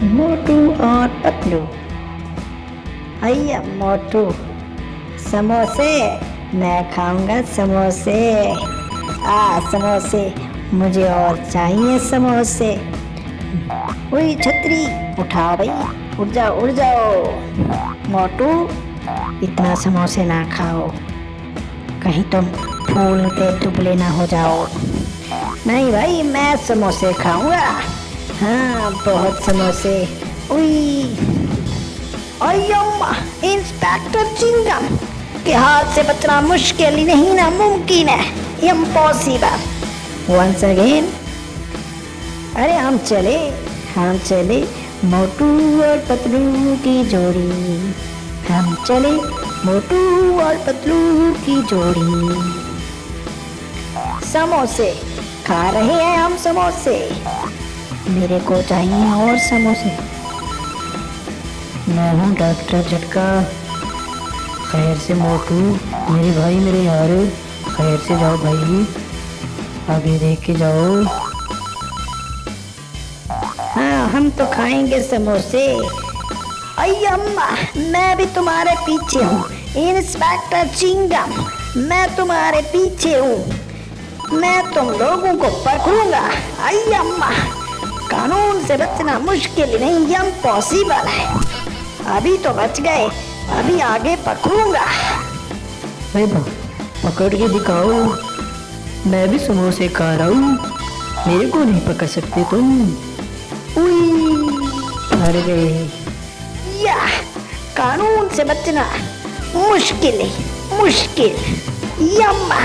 मोटू और पतलू। भैया मोटू, समोसे, मैं खाऊंगा समोसे। समोसे, मुझे और चाहिए समोसे। वही छतरी, उठाओ भाई, उड़ जाओ उड़ जाओ। मोटू, इतना समोसे ना खाओ, कहीं तुम फूल के दुबले ना हो जाओ। नहीं भाई, मैं समोसे खाऊंगा। हाँ, बहुत समोसे। उई, अय्यम्मा, इंस्पेक्टर चिंगम के हाथ से बचना मुश्किल ही नहीं, नामुमकिन है, इम्पॉसिबल। वंस अगेन, अरे हम चले मोटू और पतलू की जोड़ी। हम चले मोटू और पतलू की जोड़ी। समोसे खा रहे हैं हम, समोसे। मेरे को चाहिए और समोसे। मैं हूँ डॉक्टर झटका। खैर से मोटू, मेरे भाई, मेरे यार, खैर से जाओ भाई, आगे देख के जाओ। हाँ, हम तो खाएंगे समोसे। अय्यम्मा, मैं भी तुम्हारे पीछे हूँ, इंस्पेक्टर चिंगम, मैं तुम्हारे पीछे हूँ। मैं तुम लोगों को पकड़ूंगा। अय्यम्मा, कानून से बचना मुश्किल नहीं, इम्पॉसिबल है। अभी तो बच गए, अभी आगे पकड़ूंगा। पकड़ के दिखाओ, मैं भी समोसे खा रहा हूँ, मेरे को नहीं पकड़ सकते तुम। उई, फर गए। या, कानून से बचना मुश्किल है, मुश्किल। यम्मा।